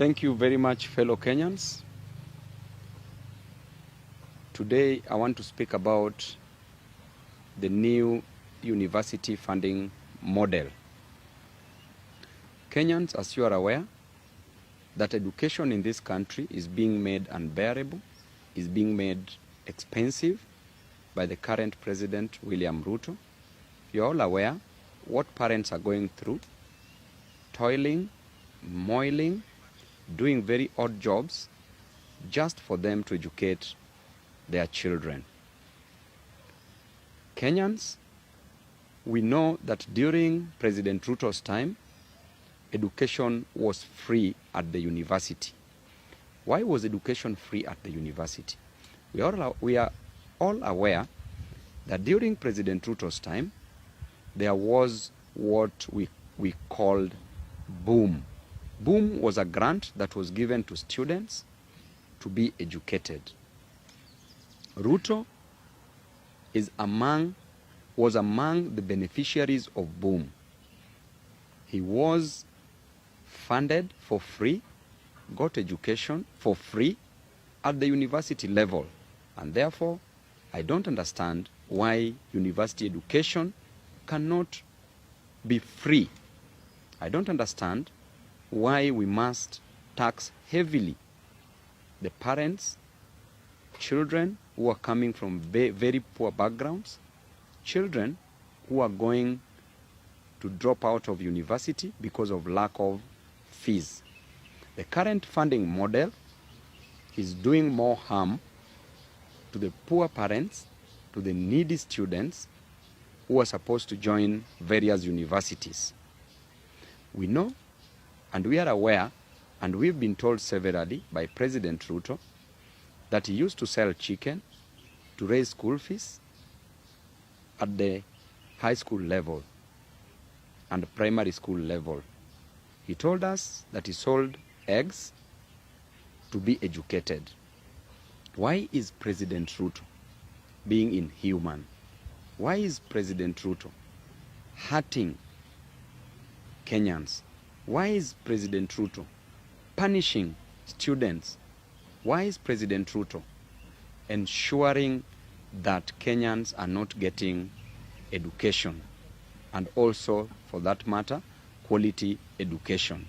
Thank you very much, fellow Kenyans. Today, I want to speak about the new university funding model. Kenyans, as you are aware, that education in this country is being made unbearable, is being made expensive by the current president, William Ruto. You're all aware what parents are going through, toiling, moiling, doing very odd jobs just for them to educate their children. Kenyans, we know that during President Ruto's time, education was free at the university. Why was education free at the university? We are all aware that during President Ruto's time, there was what we called boom. Boom was a grant that was given to students to be educated. Ruto was among the beneficiaries of boom. He was funded for free, got education for free at the university level. And therefore, I don't understand why university education cannot be free. I don't understand why we must tax heavily the parents, children who are coming from very poor backgrounds, children who are going to drop out of university because of lack of fees. The current funding model is doing more harm to the poor parents, to the needy students who are supposed to join various universities. We know and we are aware, and we've been told severally by President Ruto, that he used to sell chicken to raise school fees at the high school level and primary school level. He told us that he sold eggs to be educated. Why is President Ruto being inhuman? Why is President Ruto hurting Kenyans? Why is President Ruto punishing students? Why is President Ruto ensuring that Kenyans are not getting education, and also, for that matter, quality education?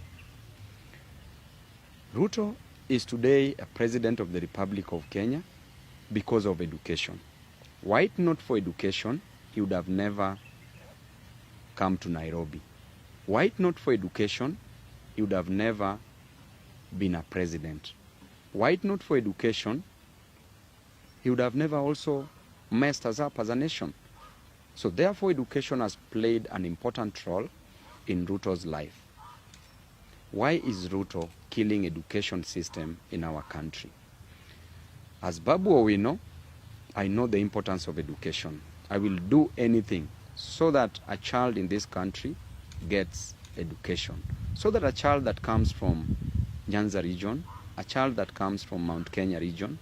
Ruto is today a president of the Republic of Kenya because of education. Were it not for education, he would have never come to Nairobi. Were it not for education, he would have never been a president. Were it not for education, he would have never also messed us up as a nation. So therefore, education has played an important role in Ruto's life. Why is Ruto killing education system in our country? As Babu Owino, I know the importance of education. I will do anything so that a child in this country gets education. So that a child that comes from Nyanza region, a child that comes from Mount Kenya region,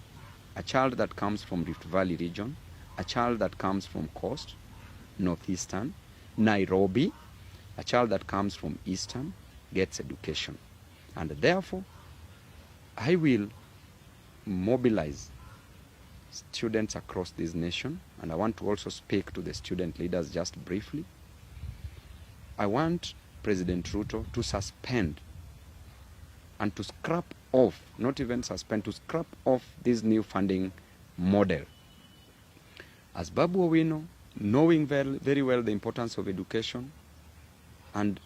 a child that comes from Rift Valley region, a child that comes from Coast, Northeastern, Nairobi, a child that comes from Eastern gets education. And therefore, I will mobilize students across this nation, and I want to also speak to the student leaders just briefly. I want President Ruto to suspend and to scrap off, not even suspend, to scrap off this new funding model. As Babu Owino, knowing very well the importance of education, and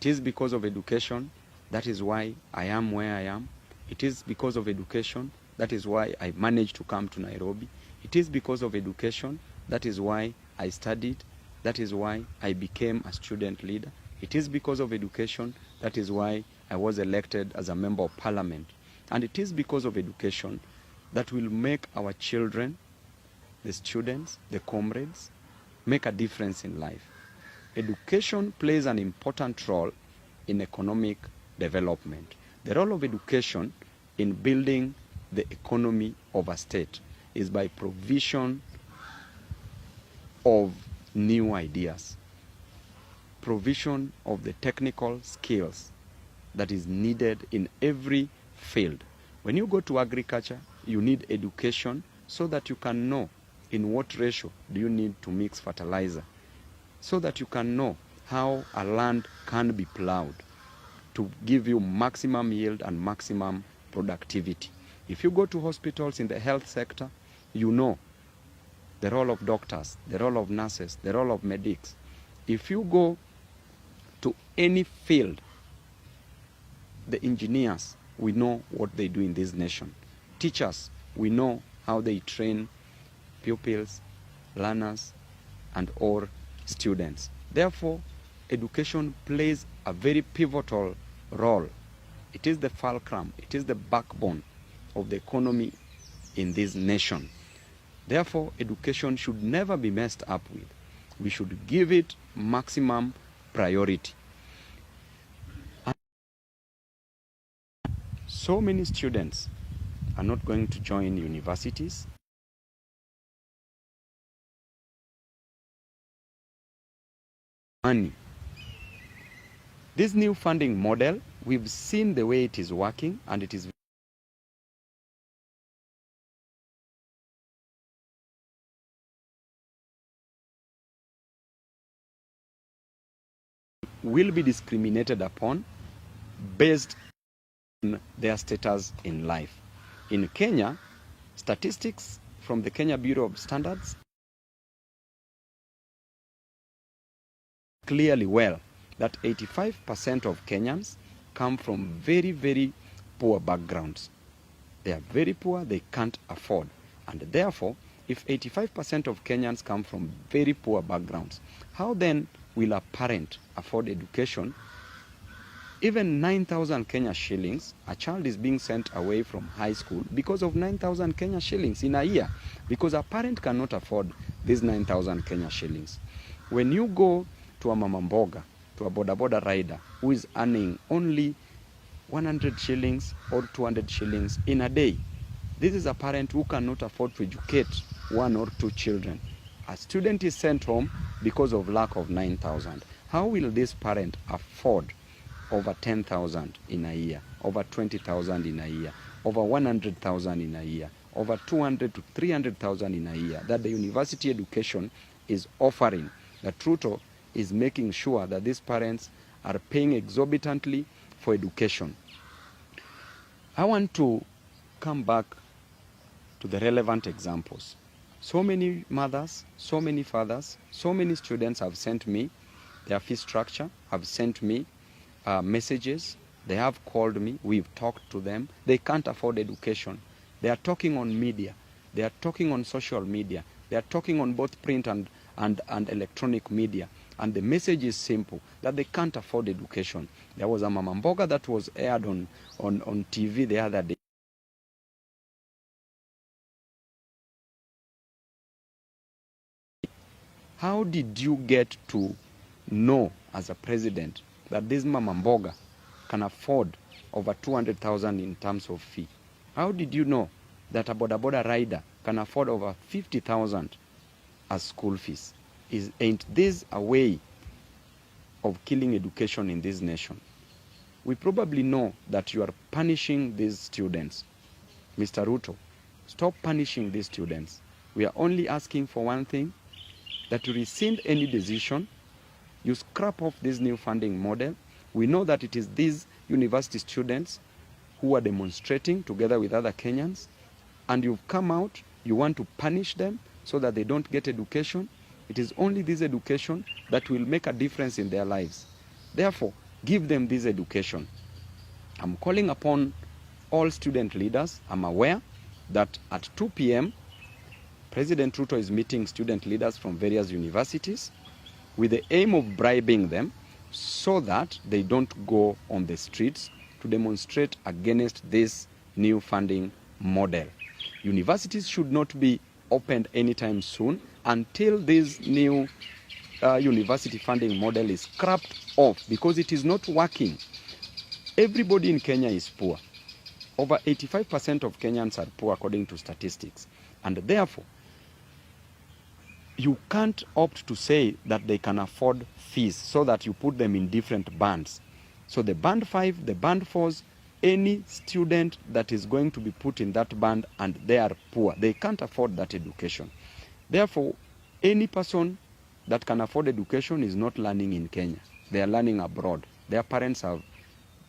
it is because of education, that is why I am where I am. It is because of education, that is why I managed to come to Nairobi. It is because of education, that is why I studied. That is why I became a student leader. It is because of education, that is why I was elected as a member of parliament. And it is because of education that will make our children, the students, the comrades, make a difference in life. Education plays an important role in economic development. The role of education in building the economy of a state is by provision of new ideas, provision of the technical skills that is needed in every field. When you go to agriculture, you need education so that you can know in what ratio do you need to mix fertilizer, so that you can know how a land can be plowed to give you maximum yield and maximum productivity. If you go to hospitals in the health sector, you know the role of doctors, the role of nurses, the role of medics. If you go to any field, the engineers, we know what they do in this nation. Teachers, we know how they train pupils, learners, and all students. Therefore, education plays a very pivotal role. It is the fulcrum, it is the backbone of the economy in this nation. Therefore, education should never be messed up with. We should give it maximum priority. And so many students are not going to join universities. Money. This new funding model, we've seen the way it is working, and it is will be discriminated upon based on their status in life. In Kenya, statistics from the Kenya Bureau of Standards clearly well that 85% of Kenyans come from very, very poor backgrounds. They are very poor, they can't afford. And therefore, if 85% of Kenyans come from very poor backgrounds, how then will a parent afford education? Even 9,000 Kenya shillings, a child is being sent away from high school because of 9,000 Kenya shillings in a year, because a parent cannot afford these 9,000 Kenya shillings. When you go to a mama mboga, to a boda boda rider who is earning only 100 shillings or 200 shillings in a day, this is a parent who cannot afford to educate one or two children. A student is sent home because of lack of 9,000. How will this parent afford over 10,000 in a year, over 20,000 in a year, over 100,000 in a year, over 200 to 300,000 in a year that the university education is offering? The Truto is making sure that these parents are paying exorbitantly for education. I want to come back to the relevant examples. So many mothers, so many fathers, so many students have sent me their fee structure, have sent me messages. They have called me. We've talked to them. They can't afford education. They are talking on media. They are talking on social media. They are talking on both print and electronic media. And the message is simple, that they can't afford education. There was a mama mboga that was aired on TV the other day. How did you get to know as a president that this mama mboga can afford over 200,000 in terms of fee? How did you know that a boda boda rider can afford over 50,000 as school fees? Ain't this a way of killing education in this nation? We probably know that you are punishing these students. Mr. Ruto, stop punishing these students. We are only asking for one thing, that you rescind any decision, you scrap off this new funding model. We know that it is these university students who are demonstrating together with other Kenyans, and you've come out, you want to punish them so that they don't get education. It is only this education that will make a difference in their lives. Therefore, give them this education. I'm calling upon all student leaders. I'm aware that at 2 p.m., President Ruto is meeting student leaders from various universities with the aim of bribing them so that they don't go on the streets to demonstrate against this new funding model. Universities should not be opened anytime soon until this new university funding model is scrapped off, because it is not working. Everybody in Kenya is poor. Over 85% of Kenyans are poor according to statistics. And therefore, you can't opt to say that they can afford fees so that you put them in different bands. So the band 5, the band 4s, any student that is going to be put in that band and they are poor, they can't afford that education. Therefore, any person that can afford education is not learning in Kenya. They are learning abroad. Their parents have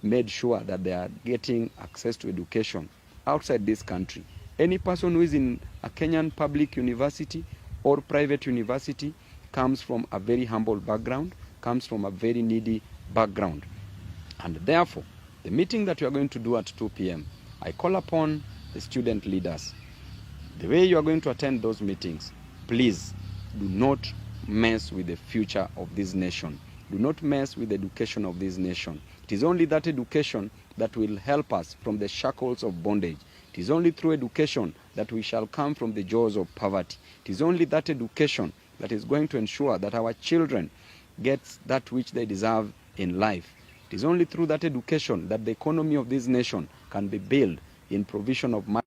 made sure that they are getting access to education outside this country. Any person who is in a Kenyan public university or private university comes from a very humble background, comes from a very needy background. And therefore, the meeting that we are going to do at 2 p.m., I call upon the student leaders. The way you are going to attend those meetings, please do not mess with the future of this nation. Do not mess with the education of this nation. It is only that education that will help us from the shackles of bondage. It is only through education that we shall come from the jaws of poverty. It is only that education that is going to ensure that our children get that which they deserve in life. It is only through that education that the economy of this nation can be built in provision of money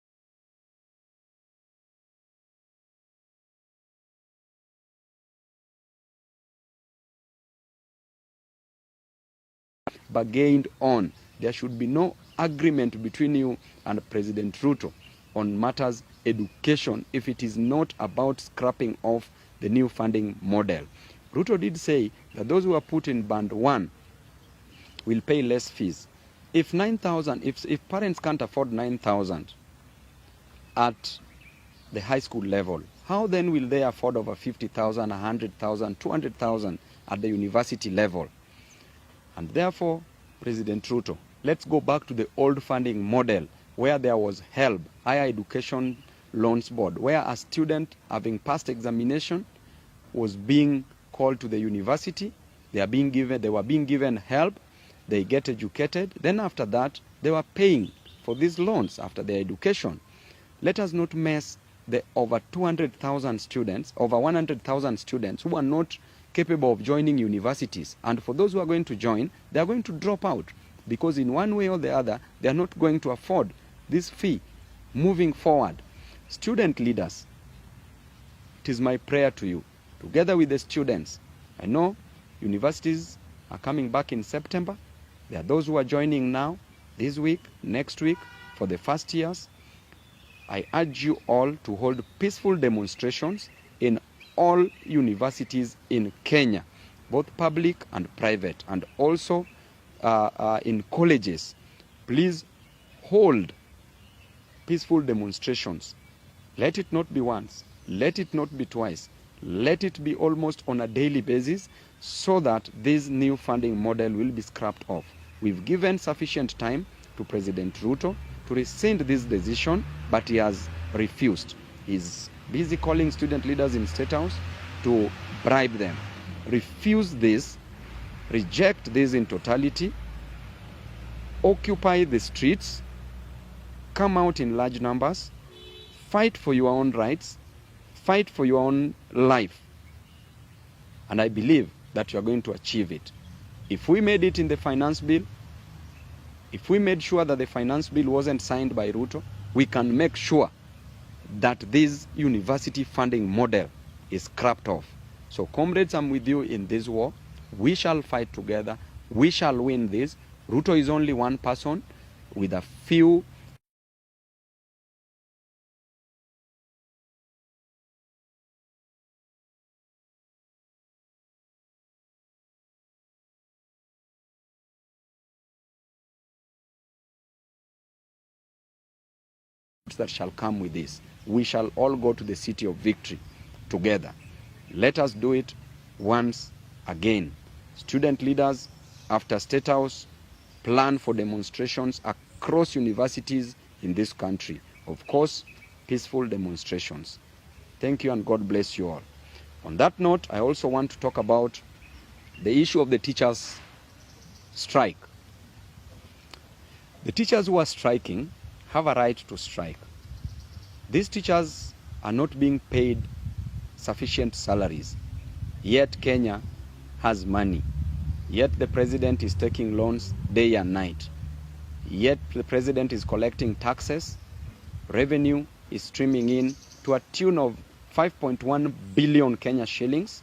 bargained on. There should be no agreement between you and President Ruto on matters education if it is not about scrapping off the new funding model. Ruto did say that those who are put in band 1 will pay less fees. If 9,000, if parents can't afford 9,000 at the high school level, how then will they afford over 50,000, 100,000, 200,000 at the university level? And therefore, President Ruto, let's go back to the old funding model where there was HELB, Higher Education Loans Board, where a student having passed examination was being called to the university. They were being given help. They get educated. Then after that, they were paying for these loans after their education. Let us not mess the over 200,000 students, over 100,000 students who are not capable of joining universities. And for those who are going to join, they are going to drop out because in one way or the other, they are not going to afford this fee moving forward. Student leaders, it is my prayer to you, together with the students. I know universities are coming back in September. There are those who are joining now, this week, next week, for the first years. I urge you all to hold peaceful demonstrations in all universities in Kenya, both public and private, and also in colleges. Please hold peaceful demonstrations. Let it not be once, let it not be twice, let it be almost on a daily basis so that this new funding model will be scrapped off. We've given sufficient time to President Ruto to rescind this decision, but he has refused. He's busy calling student leaders in State House to bribe them. Refuse this, reject this in totality, occupy the streets, come out in large numbers, fight for your own rights, fight for your own life. And I believe that you are going to achieve it. If we made it in the finance bill, if we made sure that the finance bill wasn't signed by Ruto, we can make sure that this university funding model is scrapped off. So comrades, I'm with you in this war. We shall fight together. We shall win this. Ruto is only one person with a few that shall come with this. We shall all go to the city of victory together. Let us do it once again. Student leaders, after State House, plan for demonstrations across universities in this country. Of course, peaceful demonstrations. Thank you and God bless you all. On that note, I also want to talk about the issue of the teachers' strike. The teachers who are striking have a right to strike. These teachers are not being paid sufficient salaries, yet Kenya has money, yet the president is taking loans day and night, yet the president is collecting taxes, revenue is streaming in to a tune of 5.1 billion Kenya shillings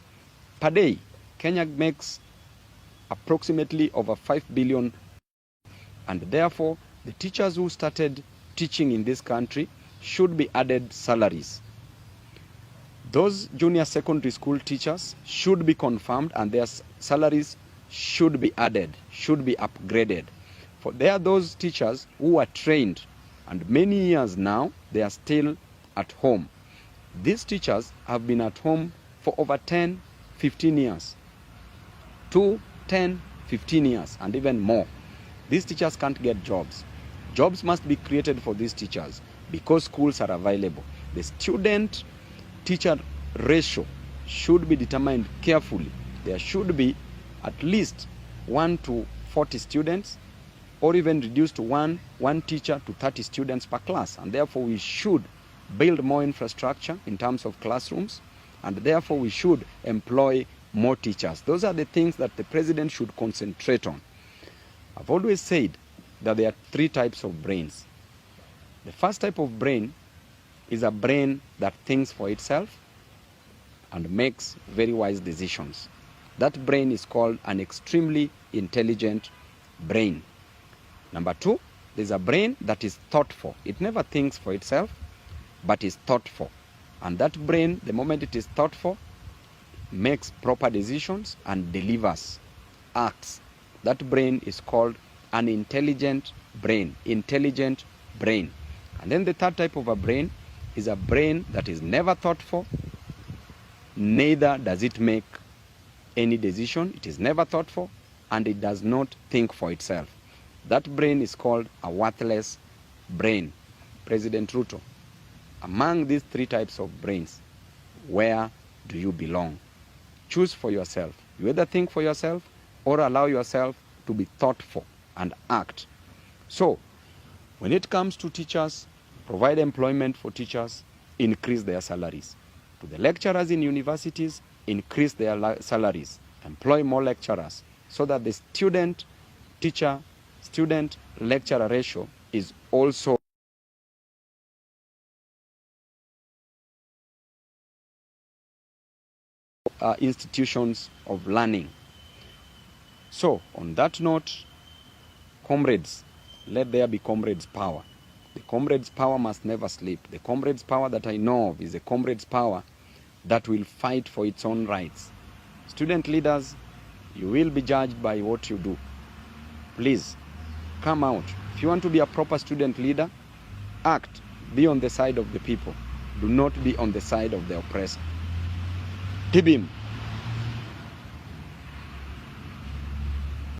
per day. Kenya makes approximately over 5 billion And therefore, the teachers who started teaching in this country should be added salaries. Those junior secondary school teachers should be confirmed and their salaries should be added, should be upgraded. For there are those teachers who are trained and many years now they are still at home. These teachers have been at home for over 10, 15 years. 2, 10, 15 years and even more. These teachers can't get jobs. Jobs must be created for these teachers because schools are available. The student-teacher ratio should be determined carefully. There should be at least 1 to 40 students, or even reduced to one teacher to 30 students per class. And therefore we should build more infrastructure in terms of classrooms, and therefore we should employ more teachers. Those are the things that the president should concentrate on. I've always said that there are 3 types of brains. The first type of brain is a brain that thinks for itself and makes very wise decisions. That brain is called an extremely intelligent brain. Number 2, there's a brain that is thoughtful. It never thinks for itself, but is thoughtful. And that brain, the moment it is thoughtful, makes proper decisions and delivers acts. That brain is called an intelligent brain. Intelligent brain. And then the third type of a brain is a brain that is never thoughtful, neither does it make any decision. It is never thoughtful, and it does not think for itself. That brain is called a worthless brain. President Ruto, among these 3 types of brains, where do you belong? Choose for yourself. You either think for yourself or allow yourself to be thoughtful and act. So, when it comes to teachers, provide employment for teachers, increase their salaries. To the lecturers in universities, increase their salaries. Employ more lecturers so that the student-lecturer ratio is also institutions of learning. So, on that note, comrades, let there be comrades' power. The comrades' power must never sleep. The comrades' power that I know of is a comrades' power that will fight for its own rights. Student leaders, you will be judged by what you do. Please, come out. If you want to be a proper student leader, act. Be on the side of the people. Do not be on the side of the oppressor. Tibim.